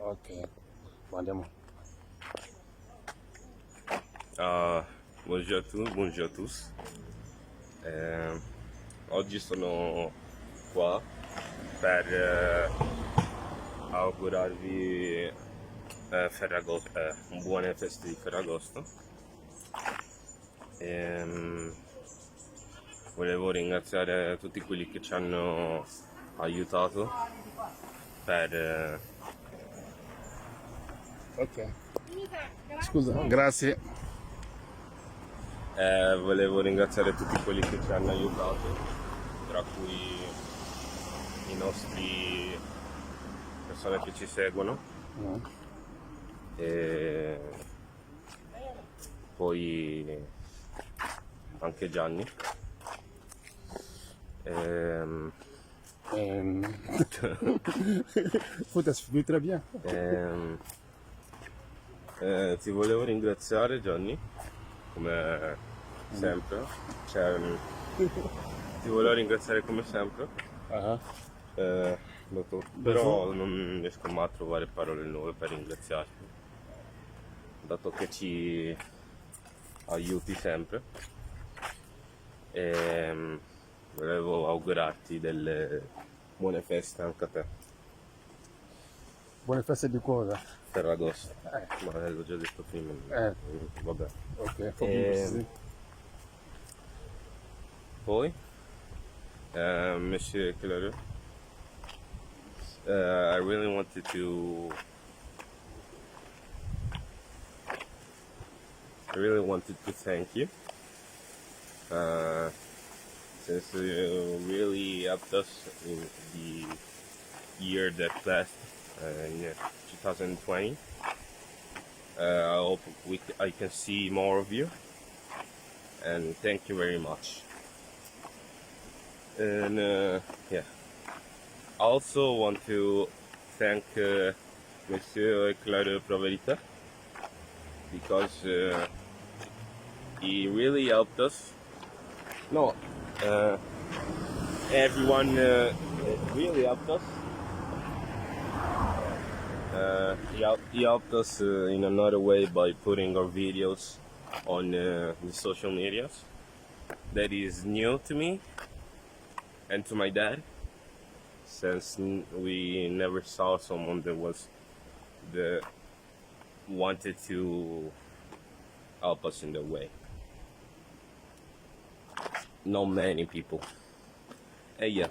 Ok, bon, andiamo. Buongiorno a tutti. Oggi sono qua per augurarvi buone feste di Ferragosto. Volevo ringraziare tutti quelli che ci hanno aiutato per Ok, scusa, grazie. volevo ringraziare tutti quelli che ci hanno aiutato, tra cui i nostri persone che ci seguono Mm. e poi anche Gianni. Faut t'exprimer très bien. Ehm, Ti volevo ringraziare Gianni, come sempre. Cioè, ti volevo ringraziare come sempre. Ah, Però non riesco mai a trovare parole nuove per ringraziarti, dato che ci aiuti sempre. E volevo augurarti delle buone feste anche a te, buone feste di cosa? Ferragosto. Ma l'ho già detto prima. Vabbè. Ok, faut bien préciser. Poi, Monsieur Claire, I really wanted to thank you, since you really helped us in the year that passed, in 2020. I hope I can see more of you, and thank you very much. And yeah, I also want to thank Monsieur Claudio Proverita, because he really helped us. No, everyone really helped us. He helped us in another way by putting our videos on the social medias. That is new to me and to my dad, since we never saw someone that wanted to help us in that way. Not many people. E yeah.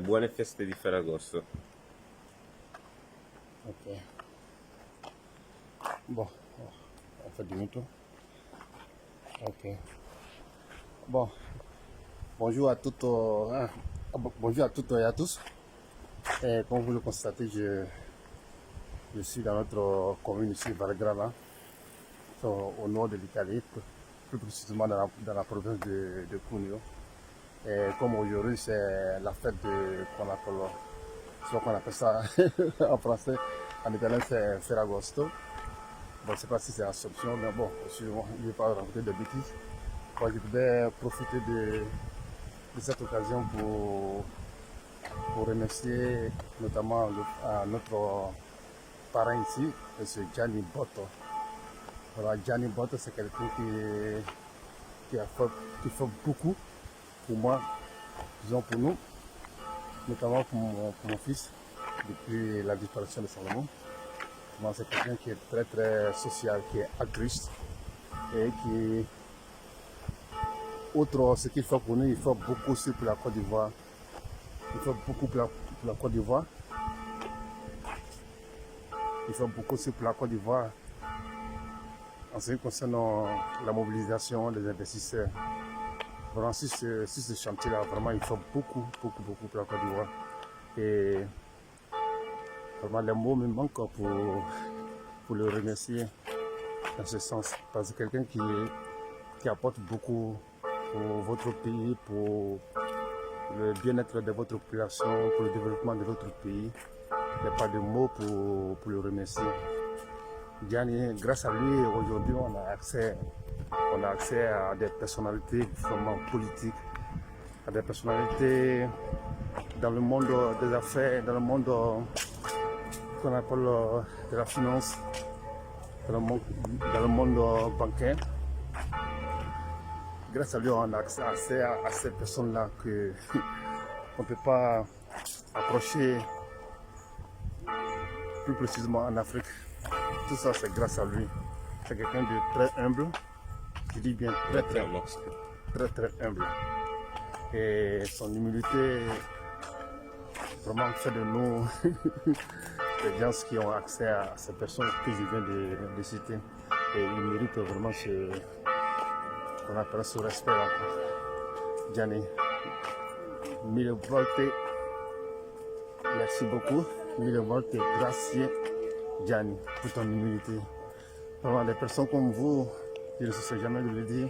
Buone feste di Ferragosto. Ok. Bon, on fait demi-tour. Ok. Bon, bonjour à toutes, bonjour à toutes et à tous. Et comme vous le constatez, je suis dans notre commune ici, Valgrana, au nord de l'Italie, plus précisément dans la province de Cuneo. Et comme aujourd'hui c'est la fête qu'on appelle ça en français, en italien c'est Ferragosto. Bon, je ne sais pas si c'est Assomption, mais bon, je ne vais pas raconter de bêtises. Bon, je voudrais profiter de cette occasion pour remercier notamment notre parent ici, M. Gianni Botto. Voilà, Gianni Botto, c'est quelqu'un qui fait beaucoup pour moi, disons pour nous, notamment pour mon fils, depuis la disparition de Salomon. Moi, c'est quelqu'un qui est très très social, qui est altruiste et qui, outre ce qu'il fait pour nous, il fait beaucoup aussi pour la Côte d'Ivoire. Il fait beaucoup pour la Côte d'Ivoire. Il fait beaucoup aussi pour la Côte d'Ivoire en ce qui concerne la mobilisation des investisseurs. Vraiment, sur ce chantier-là, vraiment, il fait beaucoup pour la Côte d'Ivoire. Et vraiment, les mots me manquent pour le remercier dans ce sens. Parce que quelqu'un qui apporte beaucoup pour votre pays, pour le bien-être de votre population, pour le développement de votre pays. Il n'y a pas de mots pour le remercier. Gianni, grâce à lui, aujourd'hui, on a accès à des personnalités vraiment politiques, à des personnalités dans le monde des affaires, dans le monde qu'on appelle de la finance dans le monde bancaire. Grâce à lui, on a accès à ces personnes-là que on ne peut pas approcher plus précisément en Afrique. Tout ça, c'est grâce à lui. C'est quelqu'un de très humble. Je dis bien très humble. Et son humilité vraiment fait de nous des gens qui ont accès à ces personnes que je viens de citer. Et ils méritent vraiment ce qu'on appelle ce respect. Gianni, mille volte, merci beaucoup. Mille volte, grazie Gianni, pour ton humilité. Vraiment, des personnes comme vous, je ne sais jamais de le dire,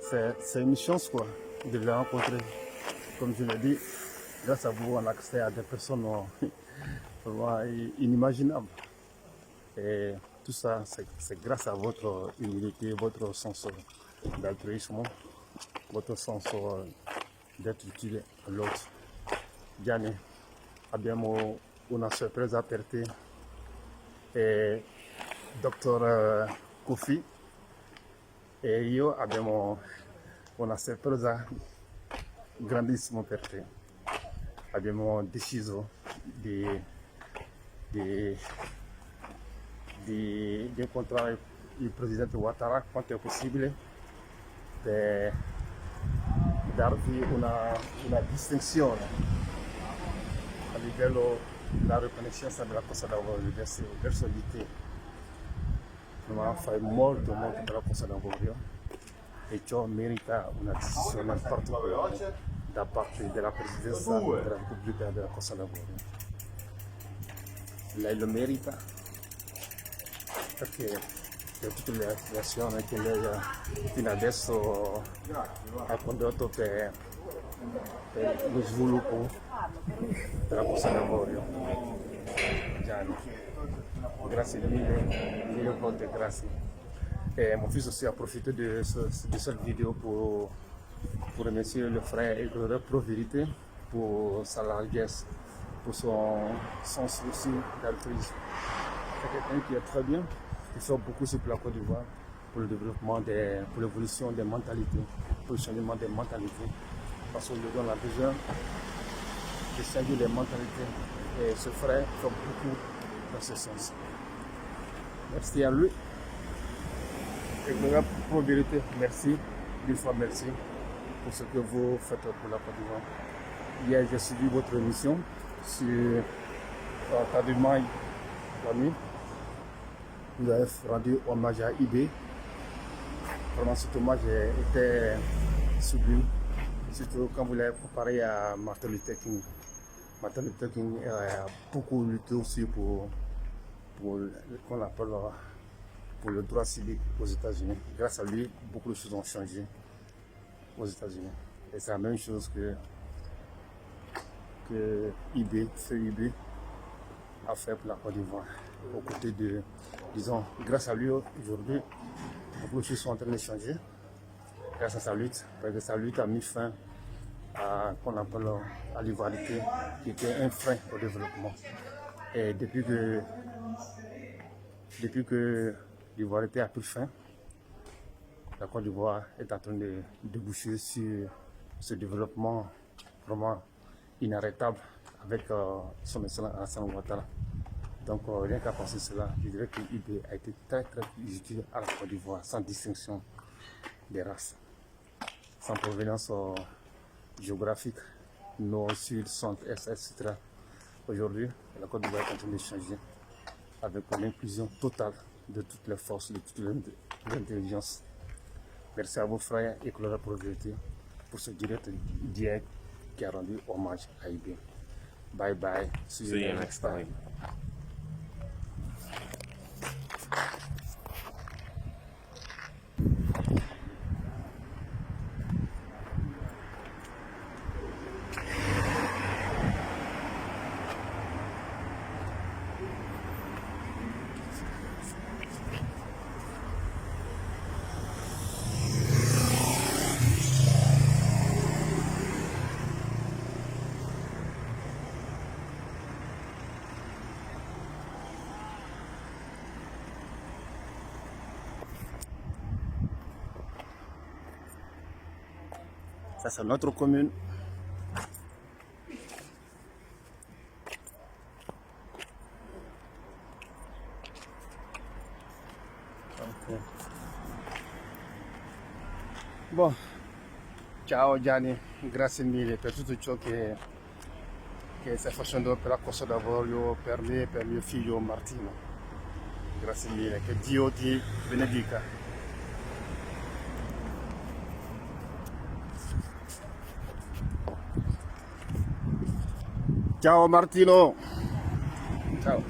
c'est une chance quoi, de les rencontrer. Comme je l'ai dit, grâce à vous, on a accès à des personnes vraiment inimaginables. Et tout ça, c'est grâce à votre humilité, votre sens d'altruisme, votre sens d'être utile à l'autre. Gianni, abbiamo una sorpresa per te. E Dr. Kofi e io abbiamo una sorpresa grandissima per te. Abbiamo deciso di incontrare il presidente Ouattara quanto è possibile per darvi una distinzione a livello della riconoscenza della Costa d'Avorio verso di te. Fai molto della Costa d'Avorio e ciò merita una decisione particolare da parte della Presidenza della Repubblica della Costa d'Avorio. Lei lo merita perché per tutte le azioni che lei fino adesso ha condotto per lo sviluppo della Costa d'Avorio. Gianni, grazie mille volte, grazie. Et mon fils aussi a profité de cette vidéo pour remercier le frère et le Pro Vérité pour sa largesse, pour son souci d'altruisme. C'est quelqu'un qui est très bien, qui fait beaucoup sur la Côte d'Ivoire pour le développement, pour l'évolution des mentalités, pour le changement des mentalités. Parce qu'aujourd'hui, on a besoin de changer les mentalités. Et ce frère fait beaucoup dans ce sens. Merci à lui. Et la probabilité, merci, une fois merci pour ce que vous faites pour la Côte d'Ivoire. Hier, j'ai suivi votre émission sur Tadoumaï, l'ami. Vous avez rendu hommage à IB. Vraiment, cet hommage était sublime, surtout quand vous l'avez comparé à Martin Luther King. Martin Luther King a beaucoup lutté aussi pour qu'on appelle pour le droit civique aux États-Unis. Grâce à lui, beaucoup de choses ont changé aux États-Unis. Et c'est la même chose que IB a fait pour la Côte d'Ivoire. Aux côtés de, disons, grâce à lui, aujourd'hui, beaucoup de choses sont en train de changer. Grâce à sa lutte, parce que sa lutte a mis fin qu'on appelle à l'ivoirité, qui était un frein au développement. Et depuis que l'ivoirité a pris fin, la Côte d'Ivoire est en train de déboucher sur ce développement vraiment inarrêtable avec son excellent Alassane Ouattara. Donc rien qu'à penser cela, je dirais que l'IB a été très utile à la Côte d'Ivoire, sans distinction des races, sans provenance géographique, nord, sud, centre, est, etc. Aujourd'hui, la Côte d'Ivoire est en train de changer avec l'inclusion totale de toutes les forces, de toute l'intelligence. Merci à vos frères et Clara Propriété pour ce direct qui a rendu hommage à IB. Bye bye. See you next time. Ça, c'est notre commune. Ok. Bon, ciao Gianni, grazie mille per tutto ciò che stai facendo per la Costa d'Avorio per mio figlio Martino. Grazie mille, che Dio ti benedica. Ciao Martino. Ciao.